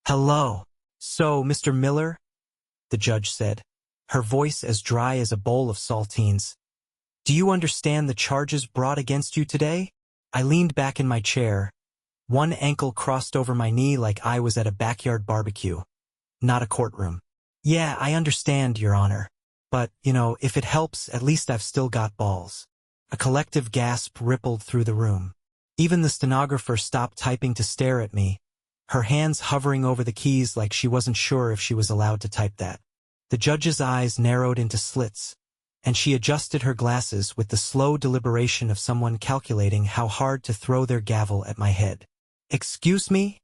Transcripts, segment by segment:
Hello. So, Mr. Miller, the judge said, her voice as dry as a bowl of saltines. Do you understand the charges brought against you today? I leaned back in my chair, one ankle crossed over my knee like I was at a backyard barbecue, not a courtroom. Yeah, I understand, Your Honor. But, if it helps, at least I've still got balls. A collective gasp rippled through the room. Even the stenographer stopped typing to stare at me, her hands hovering over the keys like she wasn't sure if she was allowed to type that. The judge's eyes narrowed into slits, and she adjusted her glasses with the slow deliberation of someone calculating how hard to throw their gavel at my head. "Excuse me?"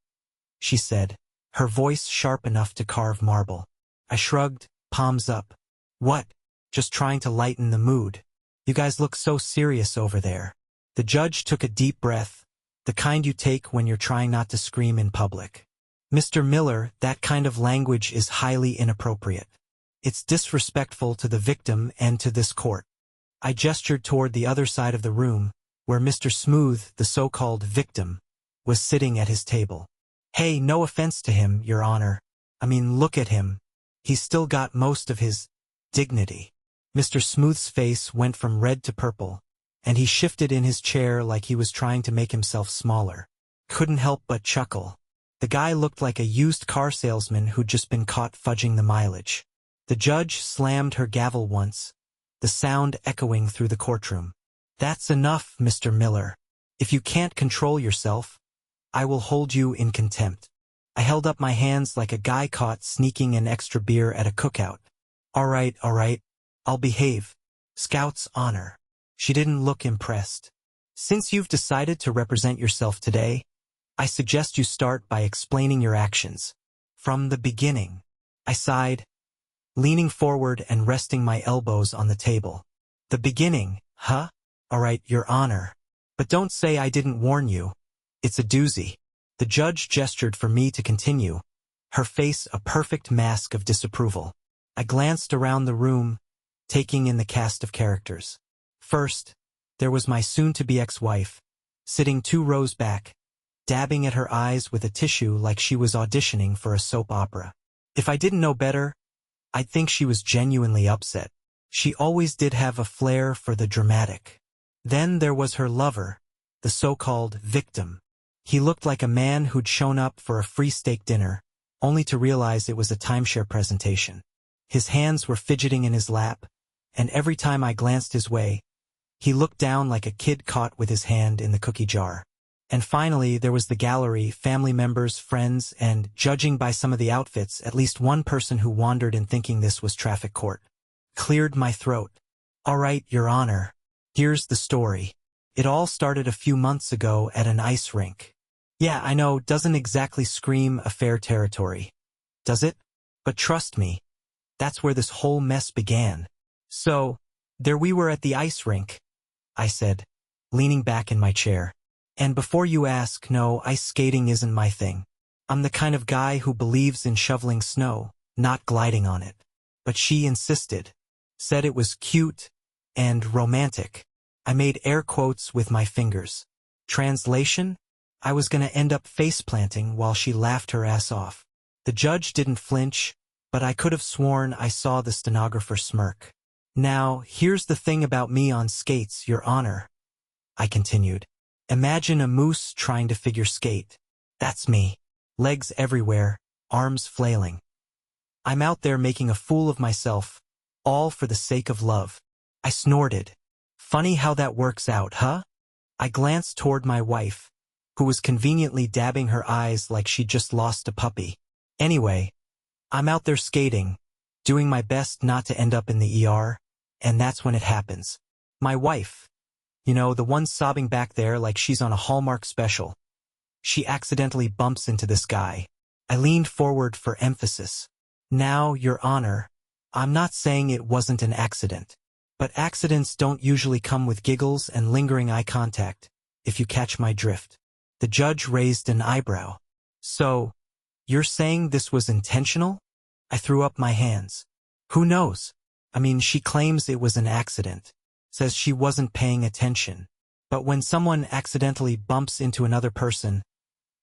she said, her voice sharp enough to carve marble. I shrugged, palms up. What? Just trying to lighten the mood. You guys look so serious over there. The judge took a deep breath, the kind you take when you're trying not to scream in public. Mr. Miller, that kind of language is highly inappropriate. It's disrespectful to the victim and to this court. I gestured toward the other side of the room, where Mr. Smooth, the so-called victim, was sitting at his table. Hey, no offense to him, Your Honor. I mean, look at him. He's still got most of his dignity. Mr. Smooth's face went from red to purple, and he shifted in his chair like he was trying to make himself smaller. Couldn't help but chuckle. The guy looked like a used car salesman who'd just been caught fudging the mileage. The judge slammed her gavel once, the sound echoing through the courtroom. That's enough, Mr. Miller. If you can't control yourself, I will hold you in contempt. I held up my hands like a guy caught sneaking an extra beer at a cookout. All right, I'll behave. Scout's honor. She didn't look impressed. Since you've decided to represent yourself today, I suggest you start by explaining your actions. From the beginning. I sighed, leaning forward and resting my elbows on the table. The beginning, huh? All right, Your Honor. But don't say I didn't warn you. It's a doozy. The judge gestured for me to continue, her face a perfect mask of disapproval. I glanced around the room, taking in the cast of characters. First, there was my soon-to-be ex-wife, sitting 2 rows back, dabbing at her eyes with a tissue like she was auditioning for a soap opera. If I didn't know better, I'd think she was genuinely upset. She always did have a flair for the dramatic. Then there was her lover, the so-called victim. He looked like a man who'd shown up for a free steak dinner, only to realize it was a timeshare presentation. His hands were fidgeting in his lap, and every time I glanced his way, he looked down like a kid caught with his hand in the cookie jar. And finally, there was the gallery, family members, friends, and, judging by some of the outfits, at least one person who wandered in thinking this was traffic court. Cleared my throat. All right, Your Honor. Here's the story. It all started a few months ago at an ice rink. Yeah, I know, doesn't exactly scream affair territory. Does it? But trust me, that's where this whole mess began. So, there we were at the ice rink, I said, leaning back in my chair. And before you ask, no, ice skating isn't my thing. I'm the kind of guy who believes in shoveling snow, not gliding on it. But she insisted, said it was cute and romantic. I made air quotes with my fingers. Translation? I was gonna end up face-planting while she laughed her ass off. The judge didn't flinch, but I could have sworn I saw the stenographer smirk. Now, here's the thing about me on skates, Your Honor, I continued. Imagine a moose trying to figure skate. That's me. Legs everywhere, arms flailing. I'm out there making a fool of myself, all for the sake of love. I snorted. Funny how that works out, huh? I glanced toward my wife, who was conveniently dabbing her eyes like she'd just lost a puppy. Anyway, I'm out there skating, doing my best not to end up in the ER, and that's when it happens. My wife, the one sobbing back there like she's on a Hallmark special. She accidentally bumps into this guy. I leaned forward for emphasis. Now, Your Honor, I'm not saying it wasn't an accident. But accidents don't usually come with giggles and lingering eye contact, if you catch my drift. The judge raised an eyebrow. So, you're saying this was intentional? I threw up my hands. Who knows? I mean, she claims it was an accident. Says she wasn't paying attention. But when someone accidentally bumps into another person,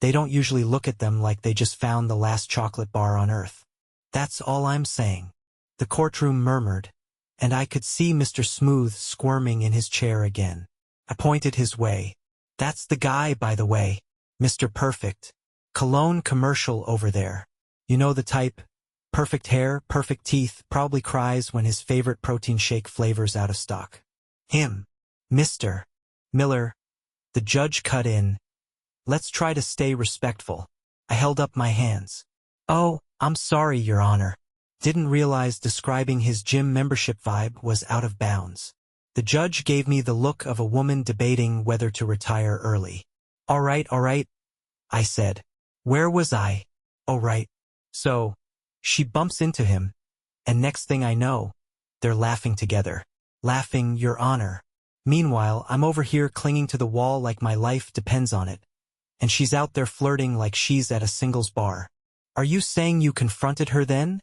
They don't usually look at them like they just found the last chocolate bar on earth. That's all I'm saying. The courtroom murmured, and I could see Mr. Smooth squirming in his chair again. I pointed his way. That's the guy, by the way. Mr. Perfect. Cologne commercial over there. You know the type. Perfect hair, perfect teeth, probably cries when his favorite protein shake flavor's out of stock. Him. Mr. Miller. The judge cut in. Let's try to stay respectful. I held up my hands. Oh, I'm sorry, Your Honor. Didn't realize describing his gym membership vibe was out of bounds. The judge gave me the look of a woman debating whether to retire early. All right, I said. Where was I? Oh, right. So, she bumps into him, and next thing I know, they're laughing together. Laughing, Your Honor. Meanwhile, I'm over here clinging to the wall like my life depends on it, and she's out there flirting like she's at a singles bar. Are you saying you confronted her then?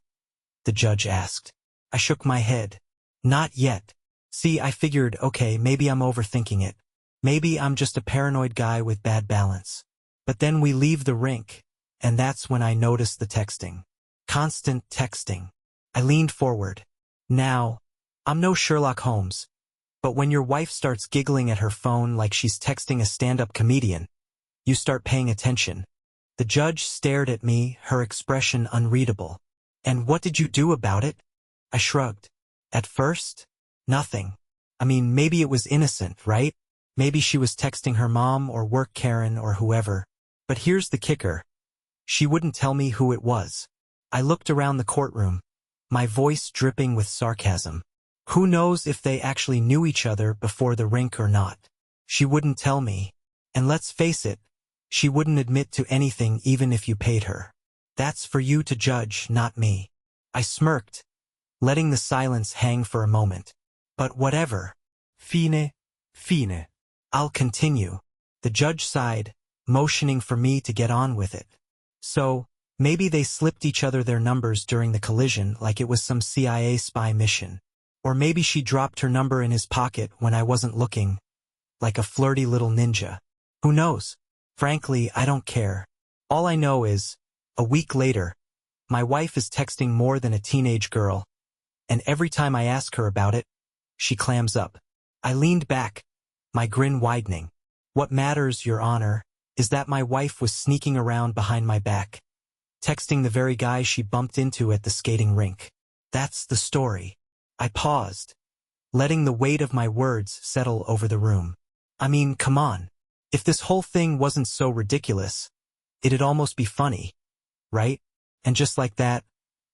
The judge asked. I shook my head. Not yet. See, I figured, okay, maybe I'm overthinking it. Maybe I'm just a paranoid guy with bad balance. But then we leave the rink, and that's when I noticed the texting. Constant texting. I leaned forward. Now, I'm no Sherlock Holmes, but when your wife starts giggling at her phone like she's texting a stand-up comedian, you start paying attention. The judge stared at me, her expression unreadable. And what did you do about it? I shrugged. At first, nothing. I mean, maybe it was innocent, right? Maybe she was texting her mom or work Karen or whoever. But here's the kicker. She wouldn't tell me who it was. I looked around the courtroom, my voice dripping with sarcasm. Who knows if they actually knew each other before the rink or not? She wouldn't tell me. And let's face it, she wouldn't admit to anything even if you paid her. That's for you to judge, not me. I smirked, letting the silence hang for a moment. But whatever. Fine. I'll continue. The judge sighed, motioning for me to get on with it. So, maybe they slipped each other their numbers during the collision like it was some CIA spy mission. Or maybe she dropped her number in his pocket when I wasn't looking, like a flirty little ninja. Who knows? Frankly, I don't care. All I know is, a week later, my wife is texting more than a teenage girl, and every time I ask her about it, she clams up. I leaned back, my grin widening. What matters, Your Honor, is that my wife was sneaking around behind my back, texting the very guy she bumped into at the skating rink. That's the story. I paused, letting the weight of my words settle over the room. I mean, come on. If this whole thing wasn't so ridiculous, it'd almost be funny, right? And just like that,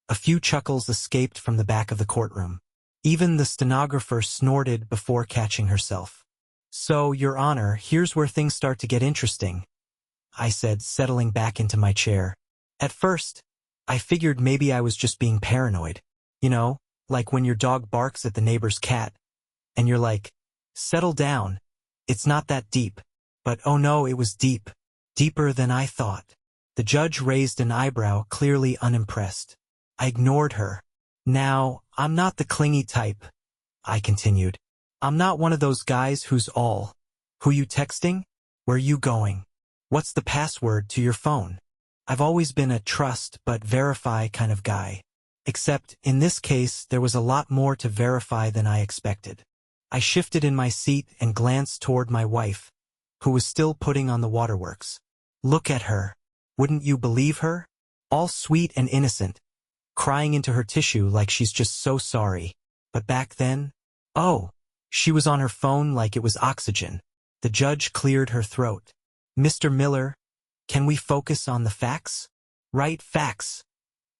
a few chuckles escaped from the back of the courtroom. Even the stenographer snorted before catching herself. So, Your Honor, here's where things start to get interesting, I said, settling back into my chair. At first, I figured maybe I was just being paranoid. You know, like when your dog barks at the neighbor's cat, and you're like, settle down, it's not that deep. But oh no, it was deep. Deeper than I thought. The judge raised an eyebrow, clearly unimpressed. I ignored her. Now, I'm not the clingy type, I continued. I'm not one of those guys who's all. Who you texting? Where you going? What's the password to your phone? I've always been a trust but verify kind of guy. Except, in this case, there was a lot more to verify than I expected. I shifted in my seat and glanced toward my wife, who was still putting on the waterworks. Look at her. Wouldn't you believe her? All sweet and innocent, crying into her tissue like she's just so sorry. But back then, oh, she was on her phone like it was oxygen. The judge cleared her throat. Mr. Miller, can we focus on the facts? Right, facts,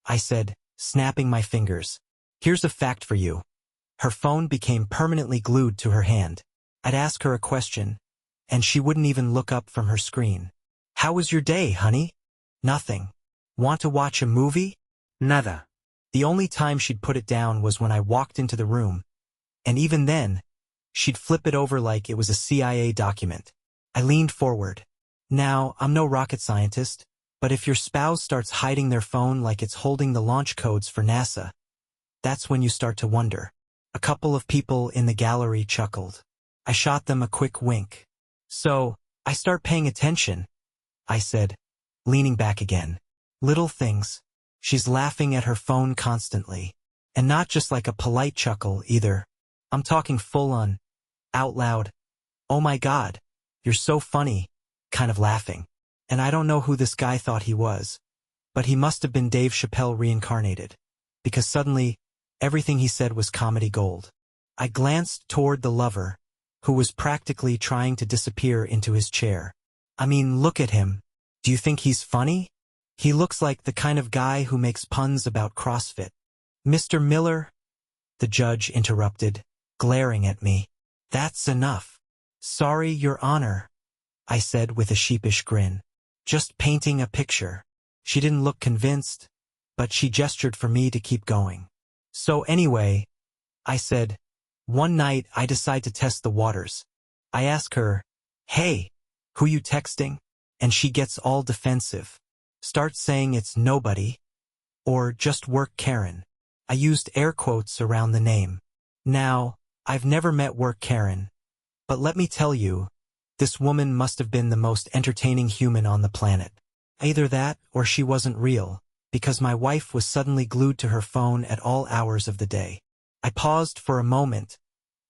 I said, snapping my fingers. Here's a fact for you. Her phone became permanently glued to her hand. I'd ask her a question, and she wouldn't even look up from her screen. How was your day, honey? Nothing. Want to watch a movie? Nada. The only time she'd put it down was when I walked into the room, and even then, she'd flip it over like it was a CIA document. I leaned forward. Now, I'm no rocket scientist, but if your spouse starts hiding their phone like it's holding the launch codes for NASA, that's when you start to wonder. A couple of people in the gallery chuckled. I shot them a quick wink. So, I start paying attention, I said, leaning back again. Little things. She's laughing at her phone constantly. And not just like a polite chuckle, either. I'm talking full-on, out loud. Oh my God, you're so funny, kind of laughing. And I don't know who this guy thought he was, but he must have been Dave Chappelle reincarnated. Because suddenly, everything he said was comedy gold. I glanced toward the lover, who was practically trying to disappear into his chair. I mean, look at him. Do you think he's funny? He looks like the kind of guy who makes puns about CrossFit. Mr. Miller? The judge interrupted, glaring at me. That's enough. Sorry, Your Honor, I said with a sheepish grin. Just painting a picture. She didn't look convinced, but she gestured for me to keep going. So anyway, I said, one night I decide to test the waters. I ask her, hey, who you texting? And she gets all defensive. Starts saying it's nobody, or just work Karen. I used air quotes around the name. Now, I've never met work Karen, but let me tell you, this woman must have been the most entertaining human on the planet. Either that, or she wasn't real, because my wife was suddenly glued to her phone at all hours of the day. I paused for a moment,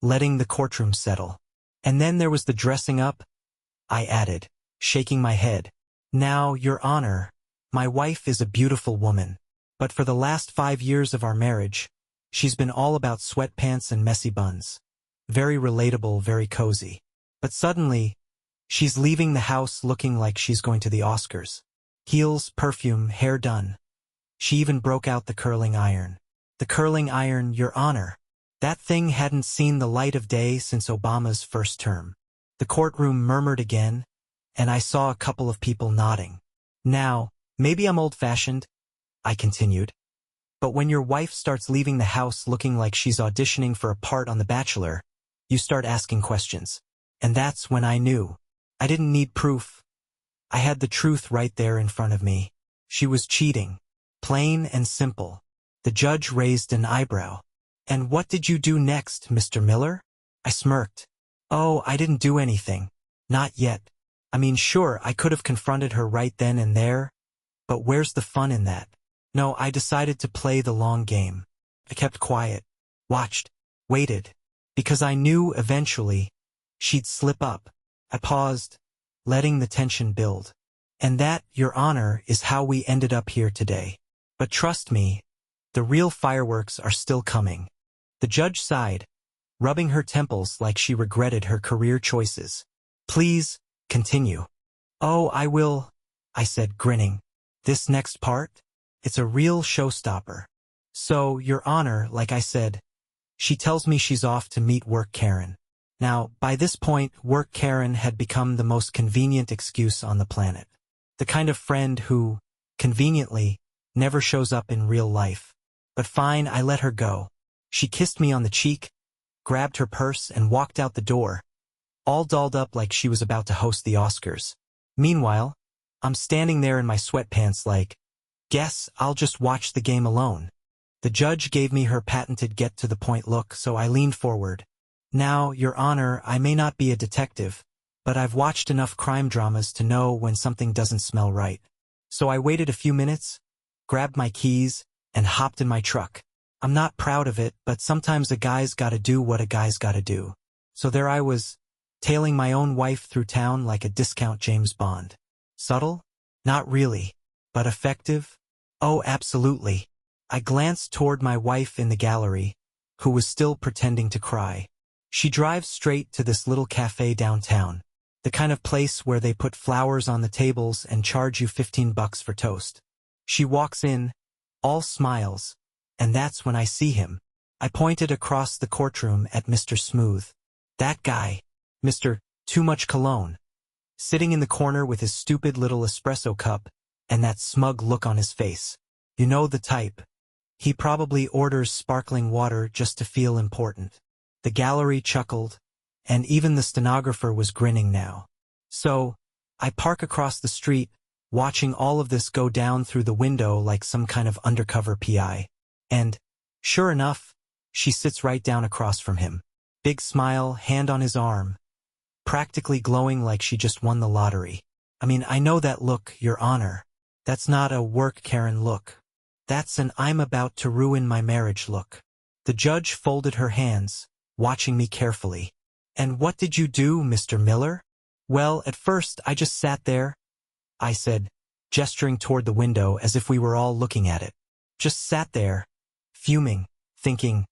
letting the courtroom settle. And then there was the dressing up, I added, shaking my head. Now, Your Honor, my wife is a beautiful woman, but for the last 5 years of our marriage, she's been all about sweatpants and messy buns. Very relatable, very cozy. But suddenly, she's leaving the house looking like she's going to the Oscars. Heels, perfume, hair done. She even broke out the curling iron. The curling iron, Your Honor. That thing hadn't seen the light of day since Obama's first term. The courtroom murmured again, and I saw a couple of people nodding. Now, maybe I'm old-fashioned, I continued, but when your wife starts leaving the house looking like she's auditioning for a part on The Bachelor, you start asking questions. And that's when I knew. I didn't need proof. I had the truth right there in front of me. She was cheating. Plain and simple. The judge raised an eyebrow. And what did you do next, Mr. Miller? I smirked. Oh, I didn't do anything. Not yet. I mean, sure, I could have confronted her right then and there, but where's the fun in that? No, I decided to play the long game. I kept quiet, watched, waited, because I knew eventually she'd slip up. I paused, letting the tension build. And that, Your Honor, is how we ended up here today. But trust me, the real fireworks are still coming. The judge sighed, rubbing her temples like she regretted her career choices. Please, continue. Oh, I will, I said, grinning. This next part? It's a real showstopper. So, Your Honor, like I said, she tells me she's off to meet work Karen. Now, by this point, work Karen had become the most convenient excuse on the planet. The kind of friend who, conveniently, never shows up in real life. But fine, I let her go. She kissed me on the cheek, grabbed her purse, and walked out the door, all dolled up like she was about to host the Oscars. Meanwhile, I'm standing there in my sweatpants like, guess I'll just watch the game alone. The judge gave me her patented get-to-the-point look, so I leaned forward. Now, Your Honor, I may not be a detective, but I've watched enough crime dramas to know when something doesn't smell right. So I waited a few minutes, grabbed my keys, and hopped in my truck. I'm not proud of it, but sometimes a guy's gotta do what a guy's gotta do. So there I was, tailing my own wife through town like a discount James Bond. Subtle? Not really. But effective? Oh, absolutely. I glanced toward my wife in the gallery, who was still pretending to cry. She drives straight to this little cafe downtown, the kind of place where they put flowers on the tables and charge you $15 for toast. She walks in, all smiles, and that's when I see him. I pointed across the courtroom at Mr. Smooth. That guy, Mr. Too Much Cologne, sitting in the corner with his stupid little espresso cup and that smug look on his face. You know the type. He probably orders sparkling water just to feel important. The gallery chuckled, and even the stenographer was grinning now. So, I park across the street, watching all of this go down through the window like some kind of undercover PI. And, sure enough, she sits right down across from him. Big smile, hand on his arm, practically glowing like she just won the lottery. I know that look, Your Honor. That's not a work Karen look. That's an I'm about to ruin my marriage look. The judge folded her hands, watching me carefully. And what did you do, Mr. Miller? Well, at first I just sat there, I said, gesturing toward the window as if we were all looking at it. Just sat there, fuming, thinking,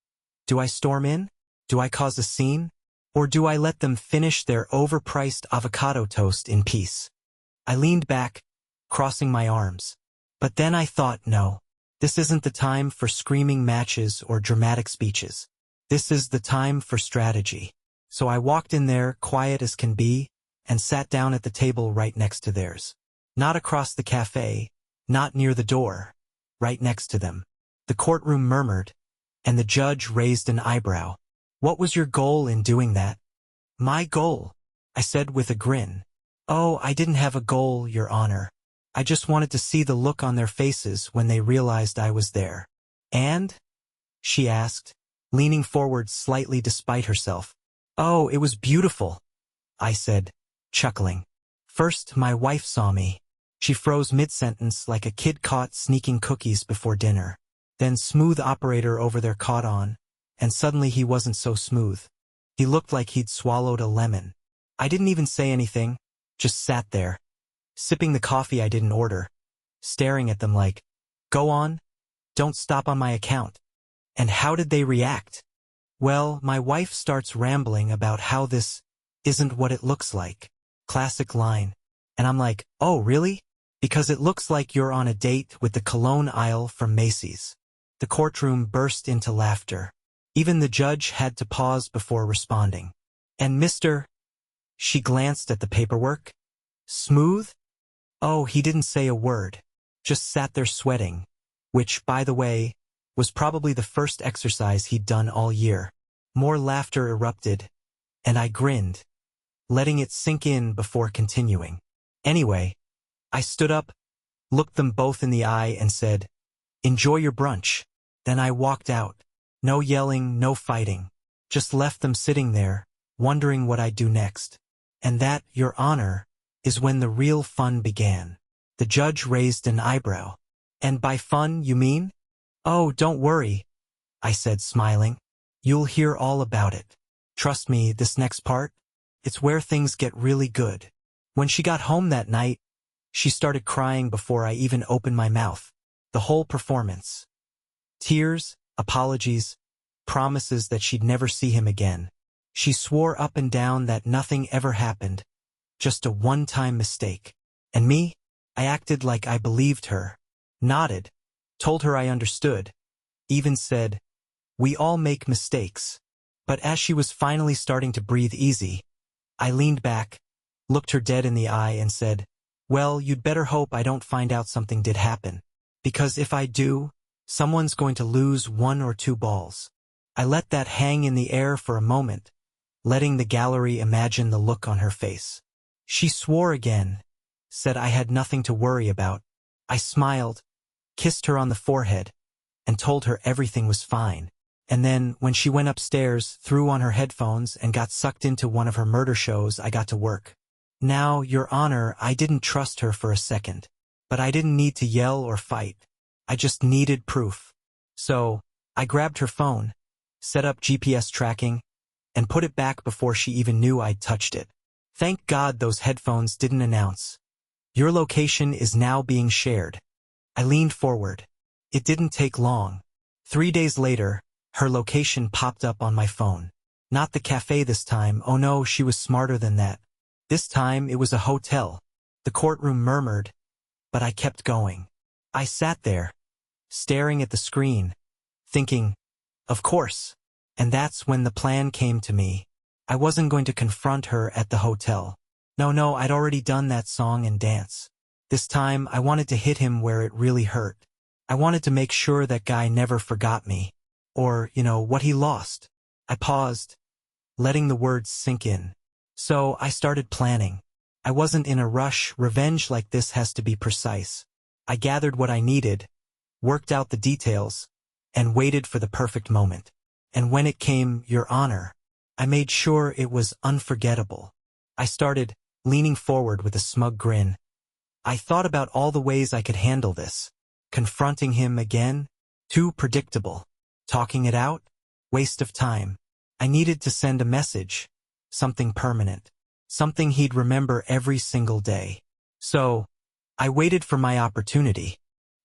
do I storm in? Do I cause a scene? Or do I let them finish their overpriced avocado toast in peace? I leaned back, crossing my arms. But then I thought, no, this isn't the time for screaming matches or dramatic speeches. This is the time for strategy. So I walked in there, quiet as can be, and sat down at the table right next to theirs. Not across the cafe, not near the door, right next to them. The courtroom murmured, and the judge raised an eyebrow. What was your goal in doing that? My goal, I said with a grin. Oh, I didn't have a goal, Your Honor. I just wanted to see the look on their faces when they realized I was there. And? She asked, leaning forward slightly despite herself. Oh, it was beautiful, I said, chuckling. First, my wife saw me. She froze mid-sentence like a kid caught sneaking cookies before dinner. Then smooth operator over there caught on, and suddenly he wasn't so smooth. He looked like he'd swallowed a lemon. I didn't even say anything, just sat there, sipping the coffee I didn't order, staring at them like, go on, don't stop on my account. And how did they react? Well, my wife starts rambling about how this isn't what it looks like. Classic line. And I'm like, oh, really? Because it looks like you're on a date with the cologne aisle from Macy's. The courtroom burst into laughter. Even the judge had to pause before responding. And Mr. She glanced at the paperwork. Smooth? Oh, he didn't say a word. Just sat there sweating, which, by the way, was probably the first exercise he'd done all year. More laughter erupted, and I grinned, letting it sink in before continuing. Anyway, I stood up, looked them both in the eye and said, enjoy your brunch. Then I walked out. No yelling, no fighting. Just left them sitting there, wondering what I'd do next. And that, Your Honor, is when the real fun began. The judge raised an eyebrow. And by fun, you mean? Oh, don't worry, I said, smiling. You'll hear all about it. Trust me, this next part, it's where things get really good. When she got home that night, she started crying before I even opened my mouth. The whole performance. Tears, apologies, promises that she'd never see him again. She swore up and down that nothing ever happened, just a one-time mistake. And me? I acted like I believed her, nodded, told her I understood, even said, we all make mistakes. But as she was finally starting to breathe easy, I leaned back, looked her dead in the eye and said, well, you'd better hope I don't find out something did happen. Because if I do, someone's going to lose 1 or 2 balls. I let that hang in the air for a moment, letting the gallery imagine the look on her face. She swore again, said I had nothing to worry about. I smiled, kissed her on the forehead, and told her everything was fine. And then, when she went upstairs, threw on her headphones and got sucked into one of her murder shows, I got to work. Now, Your Honor, I didn't trust her for a second. But I didn't need to yell or fight. I just needed proof. So, I grabbed her phone, set up GPS tracking, and put it back before she even knew I'd touched it. Thank God those headphones didn't announce, your location is now being shared. I leaned forward. It didn't take long. 3 days later, her location popped up on my phone. Not the cafe this time. Oh no, she was smarter than that. This time it was a hotel. The courtroom murmured, but I kept going. I sat there, staring at the screen, thinking, of course. And that's when the plan came to me. I wasn't going to confront her at the hotel. No, I'd already done that song and dance. This time, I wanted to hit him where it really hurt. I wanted to make sure that guy never forgot me. Or, what he lost. I paused, letting the words sink in. So, I started planning. I wasn't in a rush. Revenge like this has to be precise. I gathered what I needed, worked out the details, and waited for the perfect moment. And when it came, Your Honor, I made sure it was unforgettable. I started, leaning forward with a smug grin. I thought about all the ways I could handle this. Confronting him again? Too predictable. Talking it out? Waste of time. I needed to send a message. Something permanent. Something he'd remember every single day. So, I waited for my opportunity.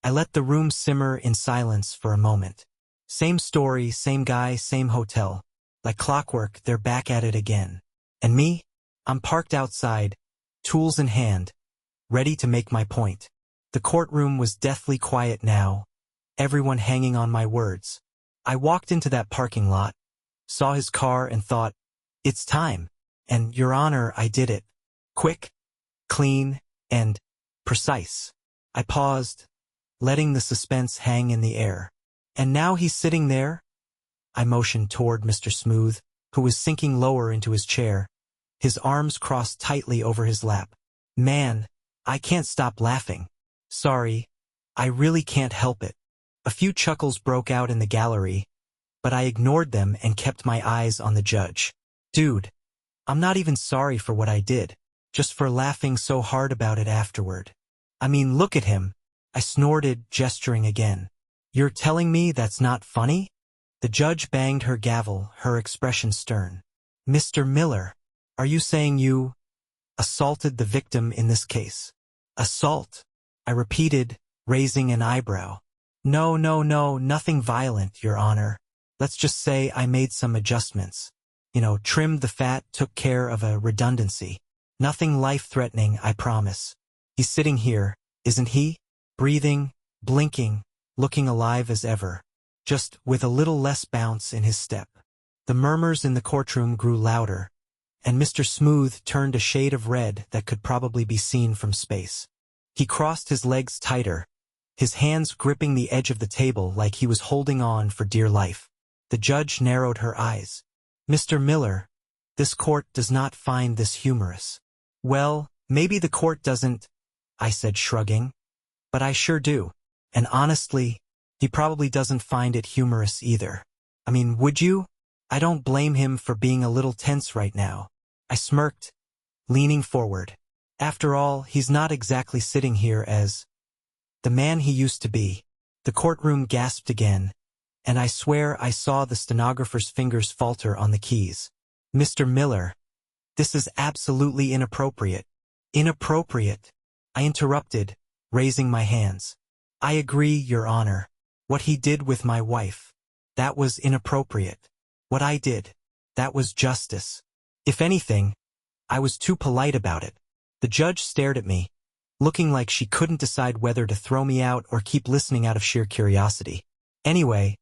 I let the room simmer in silence for a moment. Same story, same guy, same hotel. Like clockwork, they're back at it again. And me? I'm parked outside, tools in hand, ready to make my point. The courtroom was deathly quiet now, everyone hanging on my words. I walked into that parking lot, saw his car and thought, it's time. And, Your Honor, I did it. Quick, clean, and precise. I paused, letting the suspense hang in the air. And now he's sitting there? I motioned toward Mr. Smooth, who was sinking lower into his chair, his arms crossed tightly over his lap. Man, I can't stop laughing. Sorry, I really can't help it. A few chuckles broke out in the gallery, but I ignored them and kept my eyes on the judge. Dude, I'm not even sorry for what I did, just for laughing so hard about it afterward. I mean, look at him. I snorted, gesturing again. You're telling me that's not funny? The judge banged her gavel, her expression stern. Mr. Miller, are you saying you assaulted the victim in this case? Assault? I repeated, raising an eyebrow. No, nothing violent, Your Honor. Let's just say I made some adjustments. Trimmed the fat, took care of a redundancy. Nothing life-threatening, I promise. He's sitting here, isn't he? Breathing, blinking, looking alive as ever. Just with a little less bounce in his step. The murmurs in the courtroom grew louder, and Mr. Smooth turned a shade of red that could probably be seen from space. He crossed his legs tighter, his hands gripping the edge of the table like he was holding on for dear life. The judge narrowed her eyes. Mr. Miller, this court does not find this humorous. Well, maybe the court doesn't, I said, shrugging. But I sure do. And honestly, he probably doesn't find it humorous either. I mean, would you? I don't blame him for being a little tense right now. I smirked, leaning forward. After all, he's not exactly sitting here as the man he used to be. The courtroom gasped again, and I swear I saw the stenographer's fingers falter on the keys. Mr. Miller, this is absolutely inappropriate. Inappropriate, I interrupted, raising my hands. I agree, Your Honor. What he did with my wife, that was inappropriate. What I did, that was justice. If anything, I was too polite about it. The judge stared at me, looking like she couldn't decide whether to throw me out or keep listening out of sheer curiosity. Anyway,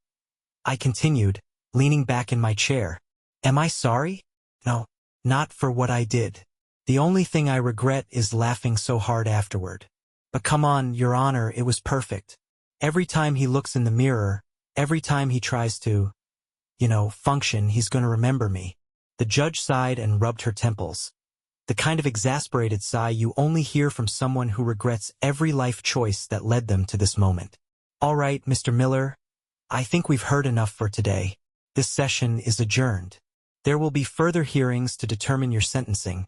I continued, leaning back in my chair. Am I sorry? No, not for what I did. The only thing I regret is laughing so hard afterward. But come on, Your Honor, it was perfect. Every time he looks in the mirror, every time he tries to, function, he's going to remember me. The judge sighed and rubbed her temples. The kind of exasperated sigh you only hear from someone who regrets every life choice that led them to this moment. All right, Mr. Miller, I think we've heard enough for today. This session is adjourned. There will be further hearings to determine your sentencing.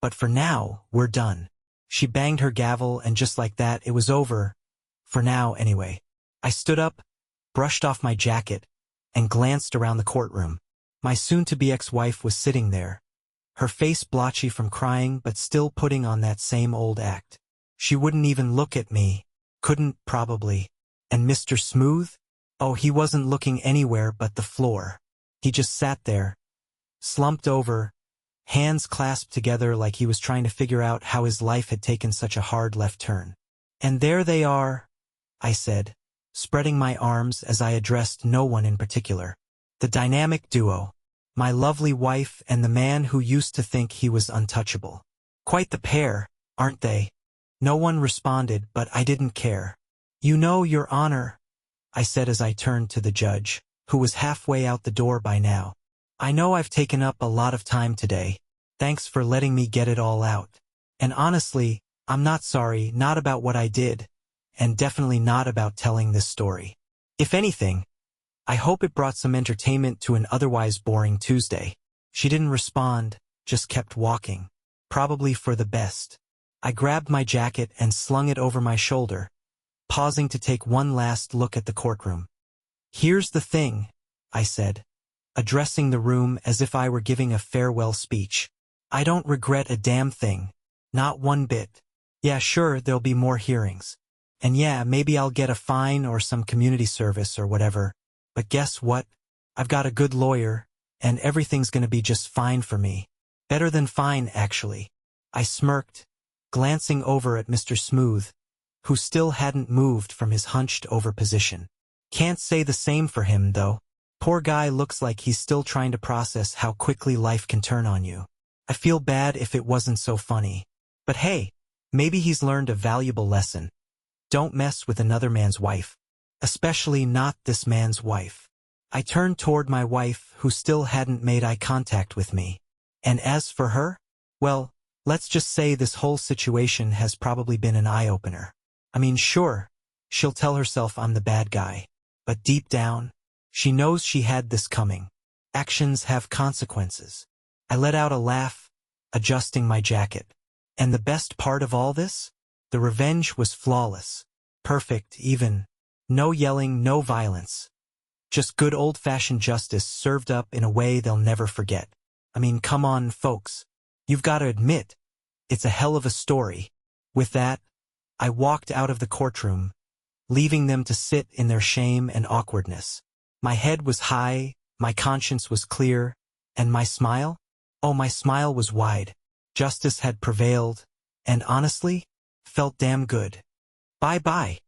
But for now, we're done. She banged her gavel, and just like that, it was over. For now, anyway. I stood up, brushed off my jacket, and glanced around the courtroom. My soon-to-be ex-wife was sitting there, her face blotchy from crying but still putting on that same old act. She wouldn't even look at me. Couldn't, probably. And Mr. Smooth? Oh, he wasn't looking anywhere but the floor. He just sat there, slumped over, hands clasped together like he was trying to figure out how his life had taken such a hard left turn. And there they are, I said, spreading my arms as I addressed no one in particular. The dynamic duo, my lovely wife and the man who used to think he was untouchable. Quite the pair, aren't they? No one responded, but I didn't care. Your Honor, I said as I turned to the judge, who was halfway out the door by now. I know I've taken up a lot of time today. Thanks for letting me get it all out. And honestly, I'm not sorry, not about what I did, and definitely not about telling this story. If anything, I hope it brought some entertainment to an otherwise boring Tuesday. She didn't respond, just kept walking. Probably for the best. I grabbed my jacket and slung it over my shoulder, pausing to take one last look at the courtroom. "Here's the thing," I said, addressing the room as if I were giving a farewell speech. "I don't regret a damn thing. Not one bit. Yeah, sure, there'll be more hearings. And yeah, maybe I'll get a fine or some community service or whatever. But guess what? I've got a good lawyer, and everything's gonna be just fine for me. Better than fine, actually." I smirked, glancing over at Mr. Smooth, who still hadn't moved from his hunched-over position. Can't say the same for him, though. Poor guy looks like he's still trying to process how quickly life can turn on you. I feel bad if it wasn't so funny. But hey, maybe he's learned a valuable lesson. Don't mess with another man's wife. Especially not this man's wife. I turned toward my wife, who still hadn't made eye contact with me. And as for her, well, let's just say this whole situation has probably been an eye-opener. I mean, sure, she'll tell herself I'm the bad guy. But deep down, she knows she had this coming. Actions have consequences. I let out a laugh, adjusting my jacket. And the best part of all this? The revenge was flawless. Perfect, even. No yelling, no violence. Just good old-fashioned justice served up in a way they'll never forget. I mean, come on, folks. You've got to admit, it's a hell of a story. With that, I walked out of the courtroom, leaving them to sit in their shame and awkwardness. My head was high, my conscience was clear, and my smile? Oh, my smile was wide. Justice had prevailed, and honestly, felt damn good. Bye-bye.